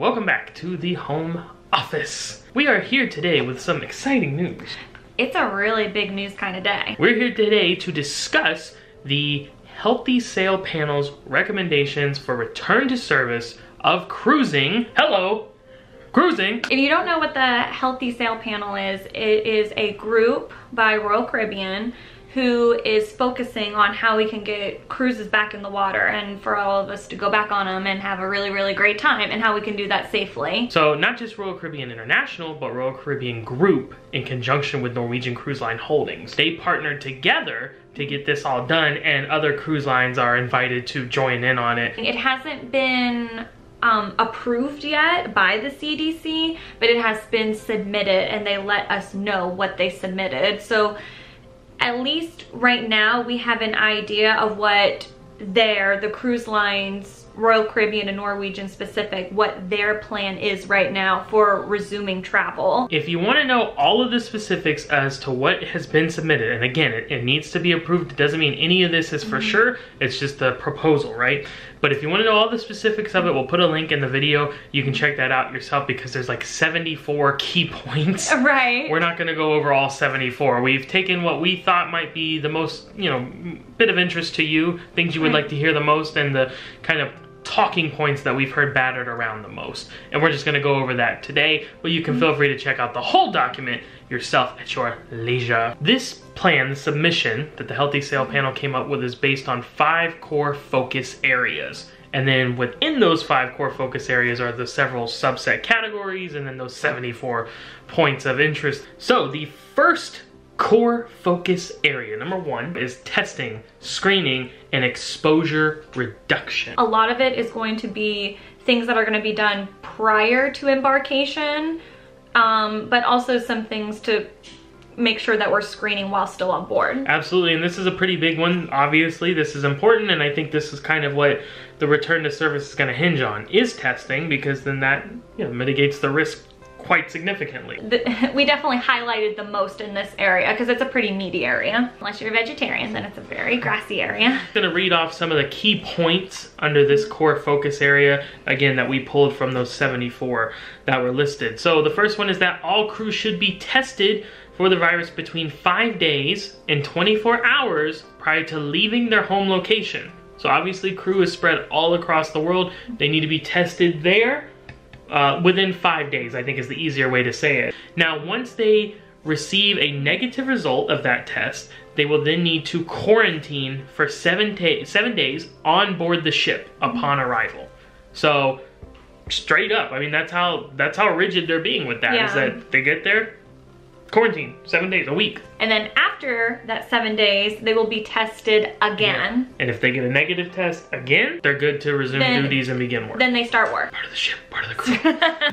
welcome back to the home office. We are here today with some exciting news. It's a really big news kind of day. We're here today to discuss the Healthy Sail Panel's recommendations for return to service of cruising. Hello, cruising. If you don't know what the Healthy Sail Panel is, it is a group by Royal Caribbean who is focusing on how we can get cruises back in the water and for all of us to go back on them and have a really, really great time, and how we can do that safely. So not just Royal Caribbean International, but Royal Caribbean Group in conjunction with Norwegian Cruise Line Holdings. They partnered together to get this all done, and other cruise lines are invited to join in on it. It hasn't been approved yet by the CDC, but it has been submitted and they let us know what they submitted. So at least right now we have an idea of what the cruise lines, Royal Caribbean and Norwegian specific, what their plan is right now for resuming travel. If you want to know all of the specifics as to what has been submitted, and again, it needs to be approved. It doesn't mean any of this is for sure. It's just the proposal, right? But if you want to know all the specifics of it, we'll put a link in the video. You can check that out yourself because there's like 74 key points. Right. We're not going to go over all 74. We've taken what we thought might be the most, bit of interest to you, things you would like to hear the most, and the kind of talking points that we've heard battered around the most. And we're just going to go over that today, but you can feel free to check out the whole document yourself at your leisure. This plan, the submission that the Healthy Sail Panel came up with, is based on 5 core focus areas. And then within those 5 core focus areas are the several subset categories, and then those 74 points of interest. So the first core focus area, number 1, is testing, screening, and exposure reduction. A lot of it is going to be things that are going to be done prior to embarkation, but also some things to make sure that we're screening while still on board. Absolutely, and this is a pretty big one. Obviously, this is important, and I think this is kind of what the return to service is going to hinge on, is testing, because then that mitigates the risk quite significantly. We definitely highlighted the most in this area because it's a pretty meaty area. Unless you're a vegetarian, then it's a very grassy area. I'm gonna read off some of the key points under this core focus area, again, that we pulled from those 74 that were listed. So the first one is that all crew should be tested for the virus between 5 days and 24 hours prior to leaving their home location. So obviously crew is spread all across the world. They need to be tested there within 5 days, I think is the easier way to say it. Now, once they receive a negative result of that test, they will then need to quarantine for 7 days on board the ship upon arrival. So straight up, I mean, that's how rigid they're being with that, is that they get there, quarantine, 7 days, a week. And then after that 7 days, they will be tested again. Yeah. And if they get a negative test again, they're good to resume duties and begin work. Then they start work. Part of the ship, part of the crew.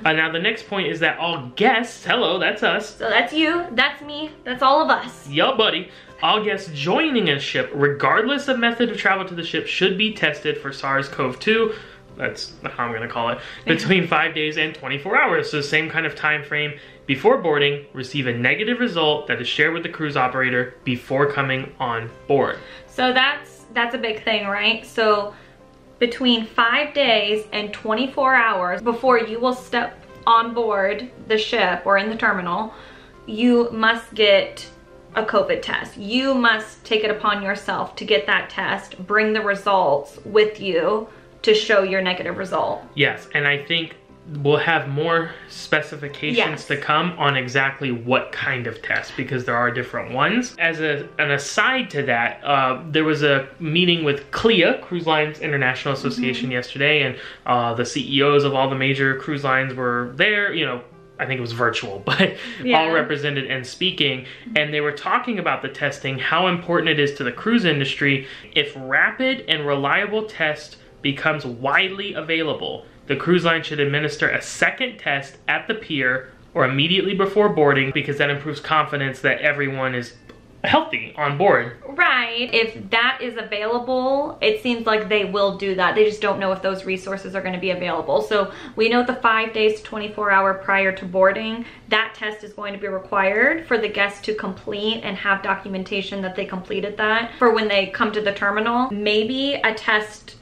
Now the next point is that all guests, hello, that's us. So that's you, that's me, that's all of us. Yo, buddy. All guests joining a ship, regardless of method of travel to the ship, should be tested for SARS-CoV-2. That's how I'm gonna call it, between 5 days and 24 hours. So same kind of time frame. Before boarding, receive a negative result that is shared with the cruise operator before coming on board. So that's a big thing, right? So between 5 days and 24 hours before you will step on board the ship or in the terminal, you must get a COVID test. You must take it upon yourself to get that test, bring the results with you to show your negative result. Yes, and I think we'll have more specifications to come on exactly what kind of test, because there are different ones. As an aside to that, there was a meeting with CLIA, Cruise Lines International Association, yesterday, and the CEOs of all the major cruise lines were there, I think it was virtual, but all represented and speaking, and they were talking about the testing, how important it is to the cruise industry. If rapid and reliable test becomes widely available, the cruise line should administer a second test at the pier or immediately before boarding, because that improves confidence that everyone is healthy on board. Right. If that is available, it seems like they will do that. They just don't know if those resources are going to be available. So we know the 5 days to 24 hour prior to boarding, that test is going to be required for the guests to complete and have documentation that they completed that for when they come to the terminal. Maybe a test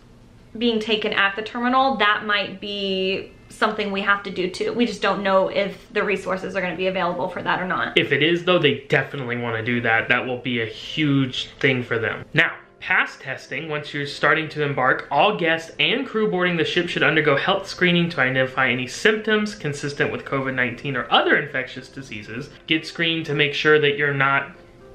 being taken at the terminal, that might be something we have to do too. We just don't know if the resources are going to be available for that or not. If it is though, they definitely want to do that. That will be a huge thing for them. Now, past testing, once you're starting to embark, all guests and crew boarding the ship should undergo health screening to identify any symptoms consistent with COVID-19 or other infectious diseases. Get screened to make sure that you're not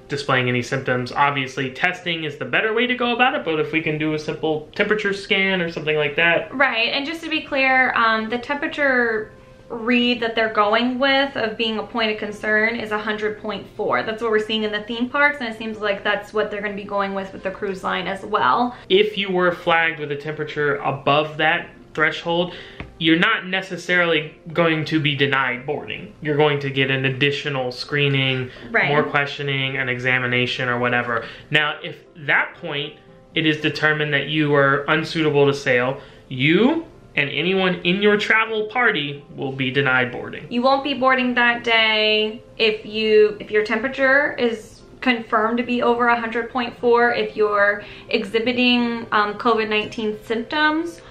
displaying any symptoms. Obviously, testing is the better way to go about it, but if we can do a simple temperature scan or something like that. Right, and just to be clear, the temperature read that they're going with of being a point of concern is 100.4. That's what we're seeing in the theme parks, and it seems like that's what they're going to be going with the cruise line as well. If you were flagged with a temperature above that threshold, you're not necessarily going to be denied boarding. You're going to get an additional screening, right, more questioning, an examination or whatever. Now, if that point it is determined that you are unsuitable to sail, you and anyone in your travel party will be denied boarding. You won't be boarding that day if your temperature is confirmed to be over 100.4, if you're exhibiting COVID-19 symptoms,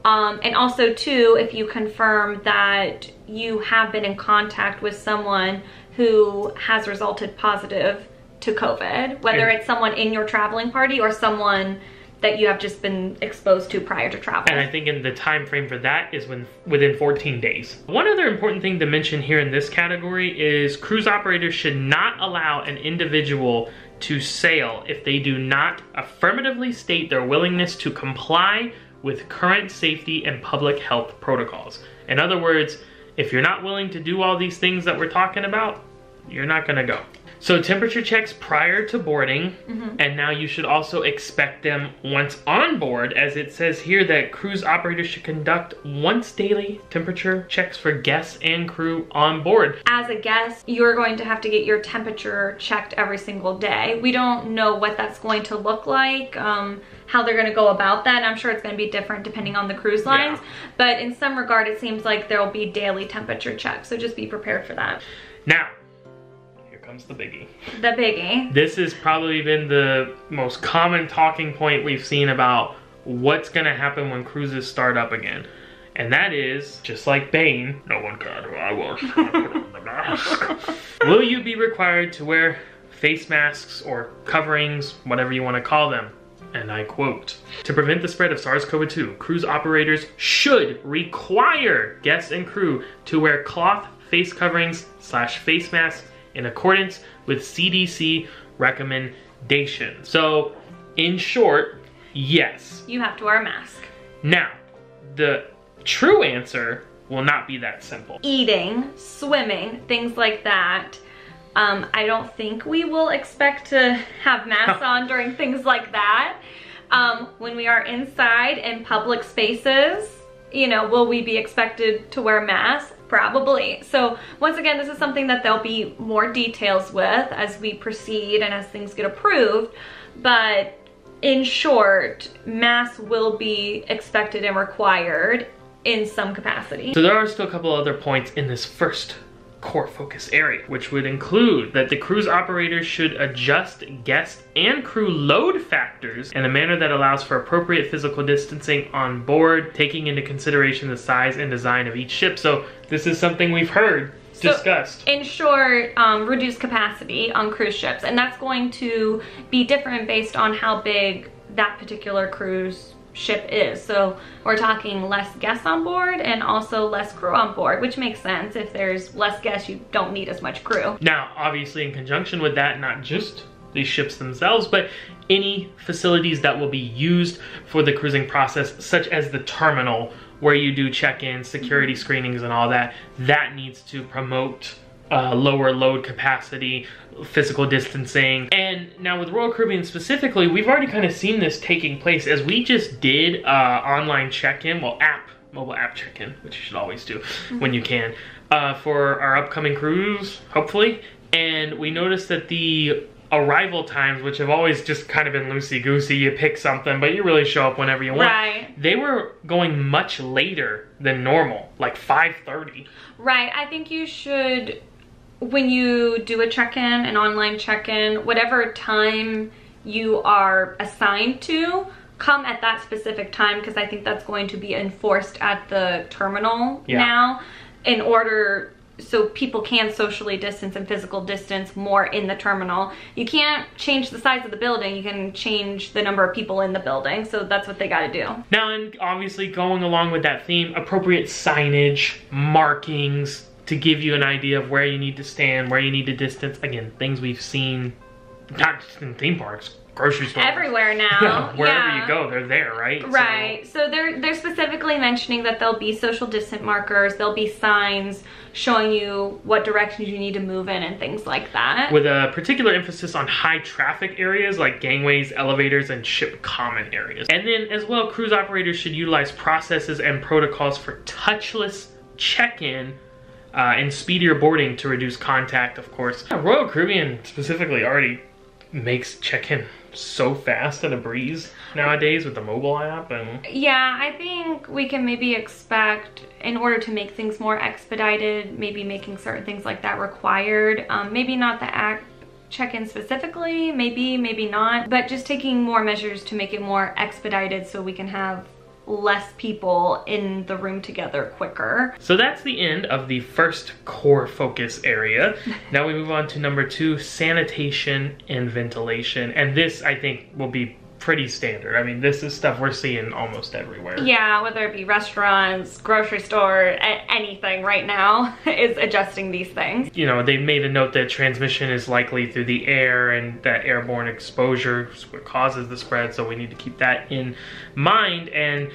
and also too, if you confirm that you have been in contact with someone who has resulted positive to COVID, whether it's someone in your traveling party or someone that you have just been exposed to prior to travel. And I think in the time frame for that is within 14 days. One other important thing to mention here in this category is cruise operators should not allow an individual to sail if they do not affirmatively state their willingness to comply with current safety and public health protocols. In other words, if you're not willing to do all these things that we're talking about, you're not gonna go. So temperature checks prior to boarding, and now you should also expect them once on board, as it says here that cruise operators should conduct once daily temperature checks for guests and crew on board. As a guest, you're going to have to get your temperature checked every single day. We don't know what that's going to look like, how they're gonna go about that. I'm sure it's gonna be different depending on the cruise lines, but in some regard, it seems like there'll be daily temperature checks, so just be prepared for that. Now, comes the biggie. The biggie. This has probably been the most common talking point we've seen about what's gonna happen when cruises start up again. And that is, just like Bane, no one cared who I was, I put on the mask. Will you be required to wear face masks or coverings, whatever you want to call them? And I quote, "To prevent the spread of SARS-CoV-2, cruise operators should require guests and crew to wear cloth face coverings / face masks in accordance with CDC recommendations." So, in short, yes. You have to wear a mask. Now, the true answer will not be that simple. Eating, swimming, things like that. I don't think we will expect to have masks on during things like that. When we are inside in public spaces, you know, will we be expected to wear masks? Probably. So once again, this is something that there'll be more details with as we proceed and as things get approved. But in short, masks will be expected and required in some capacity. So there are still a couple other points in this first core focus area, which would include that the cruise operators should adjust guest and crew load factors in a manner that allows for appropriate physical distancing on board, taking into consideration the size and design of each ship. So this is something we've heard discussed. In short, reduced capacity on cruise ships, and that's going to be different based on how big that particular cruise ship is. So we're talking less guests on board and also less crew on board, which makes sense. If there's less guests, you don't need as much crew. Now, obviously in conjunction with that, not just these ships themselves, but any facilities that will be used for the cruising process, such as the terminal where you do check-in, security screenings and all that, that needs to promote lower load capacity, physical distancing. And now with Royal Caribbean specifically, we've already kind of seen this taking place as we just did online check-in, well, mobile app check-in, which you should always do when you can, for our upcoming cruise, hopefully. And we noticed that the arrival times, which have always just kind of been loosey-goosey, you pick something, but you really show up whenever you want. Right. They were going much later than normal, like 5:30. Right, I think you should, when you do a check-in, an online check-in, whatever time you are assigned to, come at that specific time, because I think that's going to be enforced at the terminal now, in order so people can socially distance and physical distance more in the terminal. You can't change the size of the building, you can change the number of people in the building, so that's what they got to do. Now, and obviously going along with that theme, appropriate signage, markings to give you an idea of where you need to stand, where you need to distance. Again, things we've seen not just in theme parks, grocery stores, everywhere now. Wherever you go, they're there, right? Right. So they're specifically mentioning that there'll be social distance markers, there'll be signs showing you what directions you need to move in and things like that. With a particular emphasis on high traffic areas like gangways, elevators, and ship common areas. And then as well, cruise operators should utilize processes and protocols for touchless check-in and speedier boarding to reduce contact, of course. Royal Caribbean specifically already makes check-in so fast and a breeze nowadays with the mobile app. And yeah, I think we can maybe expect, in order to make things more expedited, maybe making certain things like that required. Maybe not the app check-in specifically, maybe not, but just taking more measures to make it more expedited so we can have less people in the room together quicker. So that's the end of the first core focus area. Now we move on to number 2, sanitation and ventilation. And this, I think, will be pretty standard. I mean, this is stuff we're seeing almost everywhere. Yeah, whether it be restaurants, grocery store, anything right now is adjusting these things. You know, they made a note that transmission is likely through the air, and that airborne exposure is what causes the spread, so we need to keep that in mind. And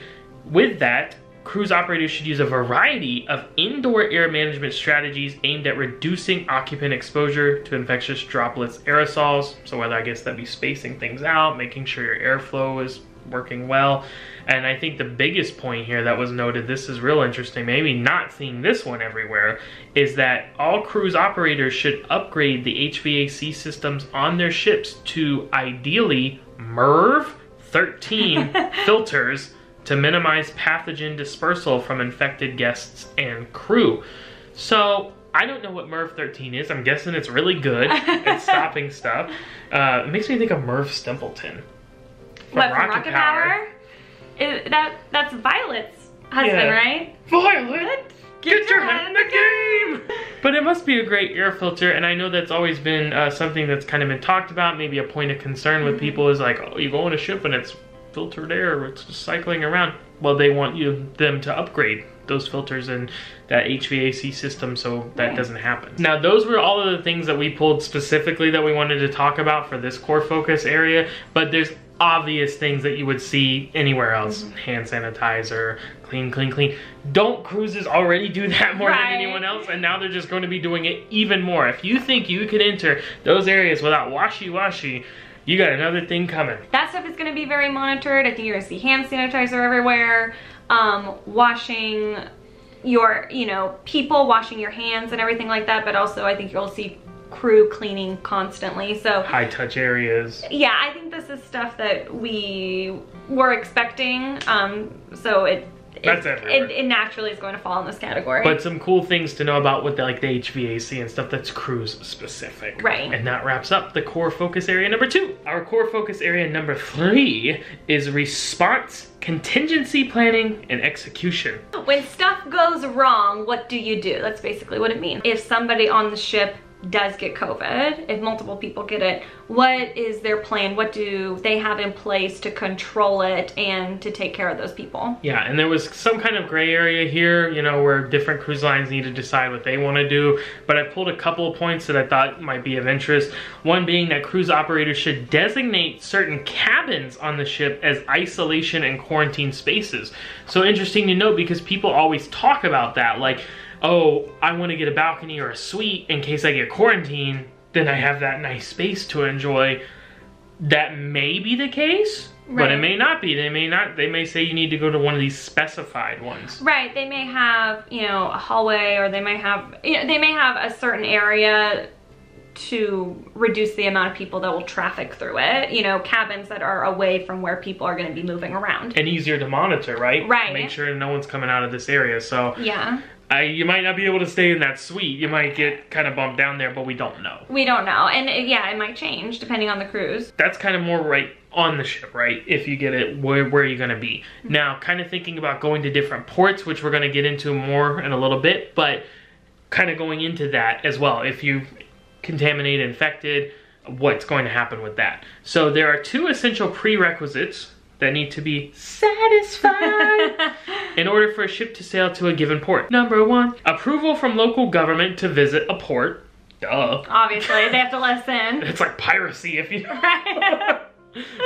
with that, cruise operators should use a variety of indoor air management strategies aimed at reducing occupant exposure to infectious droplets, aerosols. So whether, I guess, that be spacing things out, making sure your airflow is working well. And I think the biggest point here that was noted, this is real interesting, maybe not seeing this one everywhere, is that all cruise operators should upgrade the HVAC systems on their ships to ideally MERV 13 filters to minimize pathogen dispersal from infected guests and crew. So I don't know what MERV 13 is. I'm guessing it's really good at stopping stuff. It makes me think of Merv Stempleton. From Rocket Power? That's Violet's husband, right? Violet, get your head in the game! But it must be a great air filter, and I know that's always been something that's kind of been talked about. Maybe a point of concern with people is like, oh, you go on a ship and it's filtered air, it's just cycling around. Well, they want them to upgrade those filters and that HVAC system so that doesn't happen. Now, those were all of the things that we pulled specifically that we wanted to talk about for this core focus area, but there's obvious things that you would see anywhere else. Hand sanitizer, clean, clean, clean. Don't cruises already do that more than anyone else? And now they're just going to be doing it even more. If you think you can enter those areas without washy-washy, you got another thing coming. That stuff is going to be very monitored. I think you're going to see hand sanitizer everywhere, washing your, people washing your hands and everything like that, but also I think you'll see crew cleaning constantly. So high touch areas. Yeah, I think this is stuff that we were expecting. So it naturally is going to fall in this category. But some cool things to know about with the HVAC and stuff that's cruise specific. Right. And that wraps up the core focus area number 2. Our core focus area number 3 is response, contingency planning, and execution. When stuff goes wrong, what do you do? That's basically what it means. If somebody on the ship does get COVID, if multiple people get it, what is their plan? What do they have in place to control it and to take care of those people? Yeah, and there was some kind of gray area here, where different cruise lines need to decide what they want to do, but I pulled a couple of points that I thought might be of interest. One being that cruise operators should designate certain cabins on the ship as isolation and quarantine spaces. So interesting to note, because people always talk about that, like, oh, I want to get a balcony or a suite in case I get quarantined, then I have that nice space to enjoy. That may be the case, but it may not be. They may say you need to go to one of these specified ones. Right, they may have, a hallway, or they may have a certain area to reduce the amount of people that will traffic through it. Cabins that are away from where people are going to be moving around. And easier to monitor, right? Right. Make sure no one's coming out of this area. So yeah. You might not be able to stay in that suite. You might get kind of bumped down there, but we don't know. We don't know. And yeah, it might change depending on the cruise. That's kind of more right on the ship, right? If you get it, where are you going to be? Now, kind of thinking about going to different ports, which we're going to get into more in a little bit, but kind of going into that as well. If you contaminate, infected, what's going to happen with that? So there are 2 essential prerequisites that need to be satisfied in order for a ship to sail to a given port. Number 1, approval from local government to visit a port. Duh. Obviously, they have to let us in. It's like piracy if you...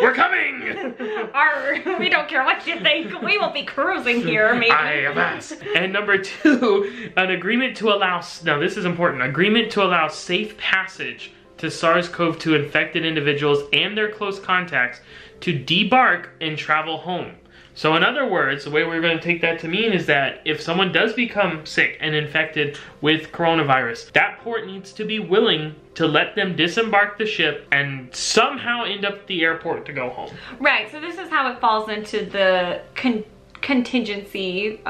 We're coming! Arr, we don't care what you think. We will be cruising here, maybe. I have asked. And number 2, an agreement to allow... Now, this is important. Agreement to allow safe passage to SARS-CoV-2 infected individuals and their close contacts to debark and travel home. So in other words, the way we're going to take that to mean is that if someone does become sick and infected with coronavirus, that port needs to be willing to let them disembark the ship and somehow end up at the airport to go home. Right, so this is how it falls into the contingency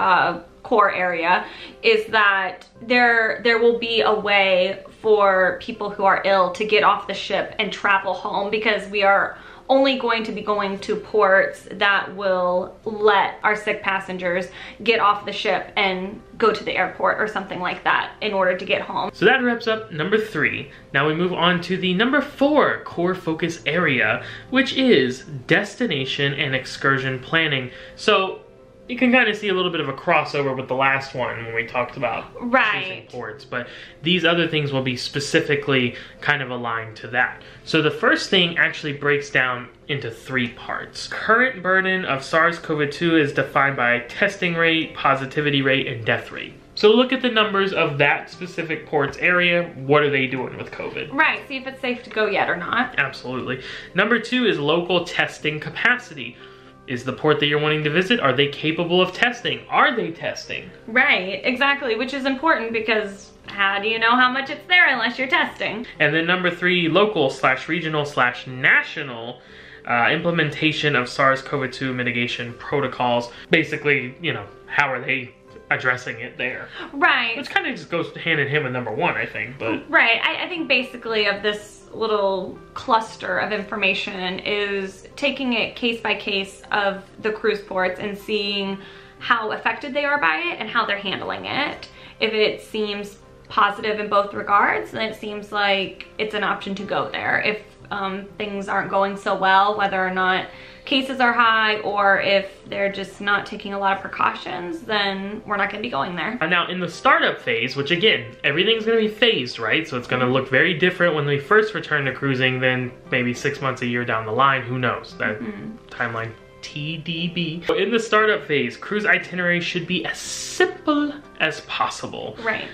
core area, is that there will be a way for people who are ill to get off the ship and travel home, because we are only going to be going to ports that will let our sick passengers get off the ship and go to the airport or something like that in order to get home. So that wraps up number 3. Now we move on to the number 4 core focus area, which is destination and excursion planning. So you can kind of see a little bit of a crossover with the last one when we talked about choosing ports, but these other things will be specifically kind of aligned to that. So the first thing actually breaks down into 3 parts. Current burden of SARS-CoV-2 is defined by testing rate, positivity rate, and death rate. So look at the numbers of that specific port's area. What are they doing with COVID? Right, see if it's safe to go yet or not. Absolutely. Number 2 is local testing capacity. Is the port that you're wanting to visit, are they capable of testing? Are they testing? Right, exactly, which is important because how do you know how much it's there unless you're testing? And then number 3, local/regional/national implementation of SARS-CoV-2 mitigation protocols. Basically, you know, how are they addressing it there? Right. Which kind of just goes hand in hand with number 1, I think, but... Right, I think basically of this little cluster of information is taking it case by case of the cruise ports and seeing how affected they are by it and how they're handling it. If it seems positive in both regards, then it seems like it's an option to go there. If things aren't going so well, whether or not cases are high or if they're just not taking a lot of precautions, then we're not going to be going there. Now in the startup phase, which again, everything's going to be phased, right? So it's going to look very different when we first return to cruising than maybe 6 months, a year down the line. Who knows? That timeline TDB. In the startup phase, cruise itineraries should be as simple as possible. Right.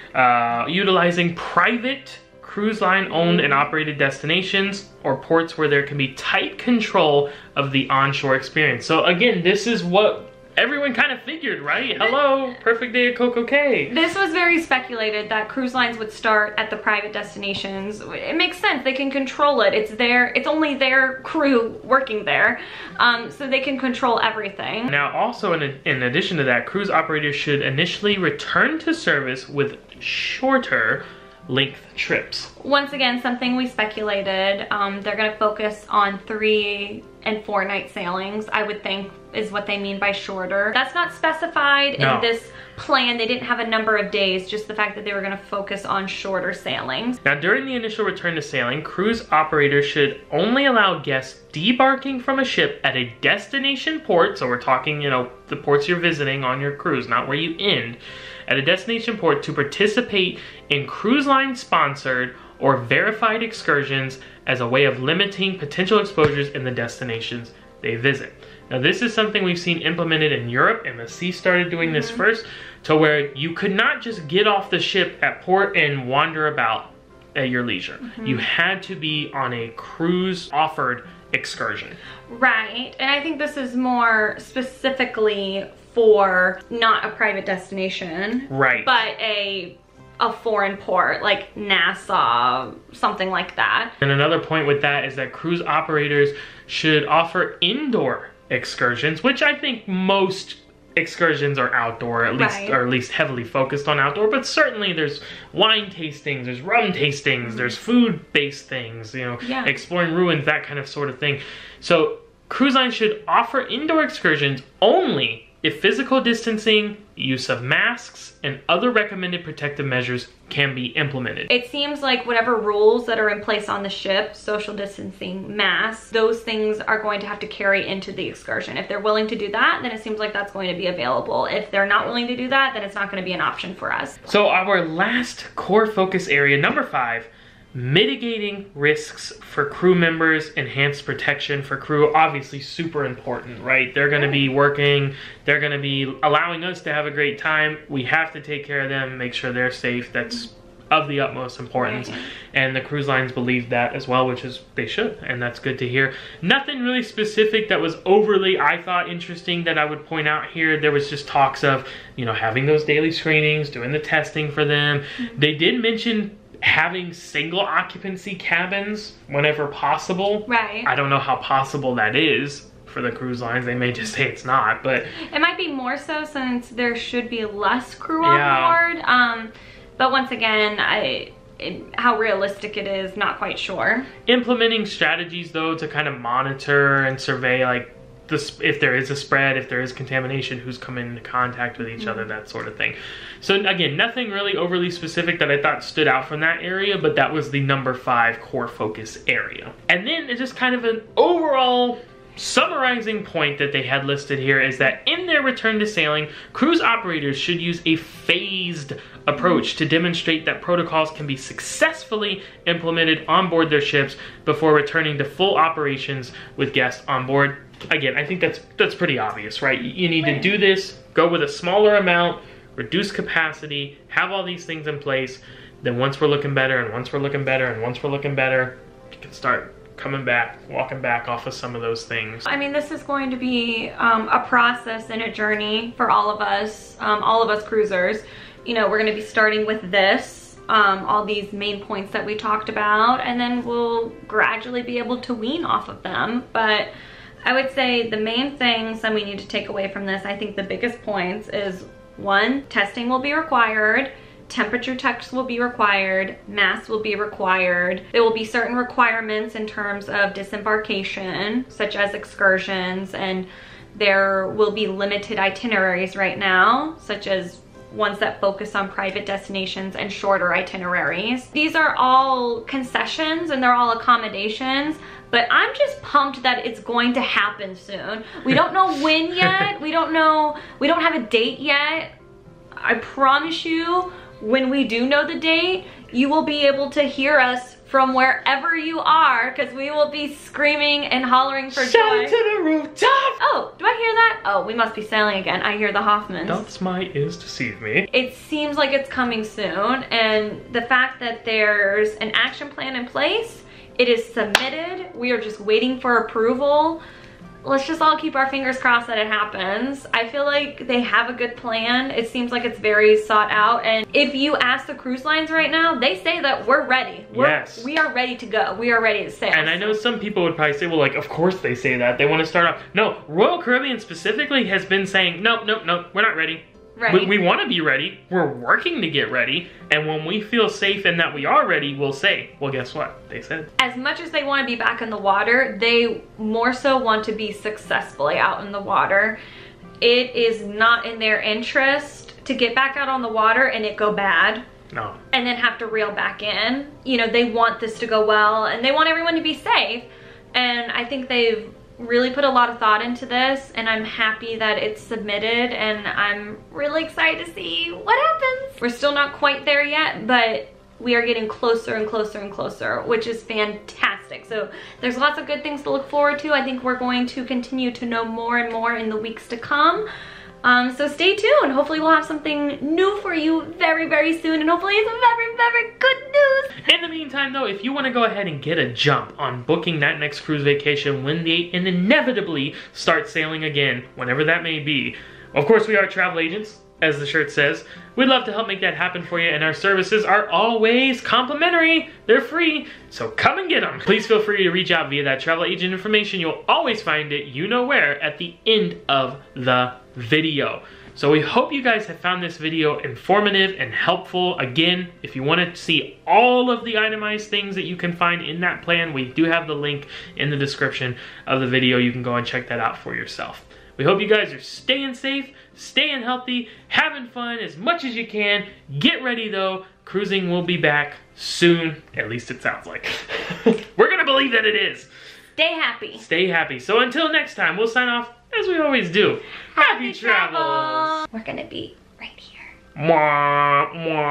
Utilizing private cruise line owned and operated destinations or ports where there can be tight control of the onshore experience. So again, this is what everyone kind of figured, right? Hello, perfect day at Coco Cay. This was very speculated that cruise lines would start at the private destinations. It makes sense, they can control it. It's only their crew working there, so they can control everything. Now also in addition to that, cruise operators should initially return to service with shorter length trips. Once again, something we speculated. They're going to focus on 3 and 4 night sailings, I would think is what they mean by shorter. That's not specified in this plan. They didn't have a number of days, just the fact that they were going to focus on shorter sailings. Now during the initial return to sailing, cruise operators should only allow guests debarking from a ship at a destination port, so we're talking, you know, the ports you're visiting on your cruise, not where you end, at a destination port to participate in cruise line sponsored or verified excursions as a way of limiting potential exposures in the destinations they visit. Now this is something we've seen implemented in Europe, and the sea started doing this first, to where you could not just get off the ship at port and wander about at your leisure. You had to be on a cruise offered excursion. Right, and I think this is more specifically for not a private destination, right, but a foreign port like Nassau, something like that. And another point with that is that cruise operators should offer indoor excursions, which I think most excursions are outdoor, at least, or at least heavily focused on outdoor, but certainly there's wine tastings, there's rum tastings, there's food-based things, you know, exploring ruins, that kind of sort of thing. So cruise lines should offer indoor excursions only if physical distancing, use of masks, and other recommended protective measures can be implemented. It seems like whatever rules that are in place on the ship, social distancing, masks, those things are going to have to carry into the excursion. If they're willing to do that, then it seems like that's going to be available. If they're not willing to do that, then it's not going to be an option for us. So our last core focus area, number 5, mitigating risks for crew members, enhanced protection for crew. Obviously super important, right? They're going to be working, they're going to be allowing us to have a great time. We have to take care of them, make sure they're safe. That's of the utmost importance. And the cruise lines believe that as well, which is they should, and that's good to hear. Nothing really specific that was overly, I thought, interesting that I would point out here. There was just talks of, you know, having those daily screenings, doing the testing for them. They did mention having single occupancy cabins whenever possible. Right. I don't know how possible that is for the cruise lines. They may just say it's not, but it might be more so since there should be less crew on board. But once again, how realistic it is, not quite sure. Implementing strategies though to kind of monitor and survey, like, if there is a spread, if there is contamination, who's coming into contact with each other, that sort of thing. So again, nothing really overly specific that I thought stood out from that area, but that was the number 5 core focus area. And then it's just kind of an overall summarizing point that they had listed here is that in their return to sailing, cruise operators should use a phased approach to demonstrate that protocols can be successfully implemented on board their ships before returning to full operations with guests on board. Again, I think that's pretty obvious, right? You need to do this, go with a smaller amount, reduce capacity, have all these things in place. Then once we're looking better, and once we're looking better, and once we're looking better, you can start coming back, walking back off of some of those things. I mean, this is going to be a process and a journey for all of us cruisers. You know, we're going to be starting with this, all these main points that we talked about, and then we'll gradually be able to wean off of them. But I would say the main things that we need to take away from this, I think the biggest points is, 1, testing will be required, temperature checks will be required, masks will be required. There will be certain requirements in terms of disembarkation, such as excursions, and there will be limited itineraries right now, such as ones that focus on private destinations and shorter itineraries. These are all concessions and they're all accommodations, but I'm just pumped that it's going to happen soon. We don't know when yet. We don't have a date yet. I promise you, when we do know the date, you will be able to hear us from wherever you are, because we will be screaming and hollering for joy. Shout to the rooftop! Oh, do I hear that? Oh, we must be sailing again. I hear the Hoffmans. Doth my ears deceive me? It seems like it's coming soon, and the fact that there's an action plan in place, it is submitted, we are just waiting for approval. Let's just all keep our fingers crossed that it happens. I feel like they have a good plan. It seems like it's very sought out. And if you ask the cruise lines right now, they say that we're ready. We are ready to go. We are ready to sail. And I know some people would probably say, well, like, of course they say that. They want to start off. No, Royal Caribbean specifically has been saying, no, we're not ready. Right. We want to be ready. We're working to get ready. And when we feel safe and that we are ready, we'll say, well, guess what? They said. As much as they want to be back in the water, they more so want to be successfully out in the water. It is not in their interest to get back out on the water and it go bad. No. And then have to reel back in. You know, they want this to go well and they want everyone to be safe. And I think they've really put a lot of thought into this, and I'm happy that it's submitted, and I'm really excited to see what happens. We're still not quite there yet, but we are getting closer and closer and closer, which is fantastic. So there's lots of good things to look forward to. I think we're going to continue to know more and more in the weeks to come. So stay tuned. Hopefully we'll have something new for you very, very soon, and hopefully it's very, very good news. In the meantime though, if you want to go ahead and get a jump on booking that next cruise vacation when they inevitably start sailing again, whenever that may be, of course we are travel agents, as the shirt says. We'd love to help make that happen for you, and our services are always complimentary. They're free, so come and get them. Please feel free to reach out via that travel agent information. You'll always find it, you know where, at the end of the video. So we hope you guys have found this video informative and helpful. Again, if you want to see all of the itemized things that you can find in that plan, we do have the link in the description of the video. You can go and check that out for yourself. We hope you guys are staying safe, staying healthy, having fun as much as you can. Get ready though, cruising will be back soon, at least it sounds like. We're gonna believe that it is. Stay happy. Stay happy. So until next time, we'll sign off as we always do. Happy travels. We're gonna be right here. Mwah, mwah.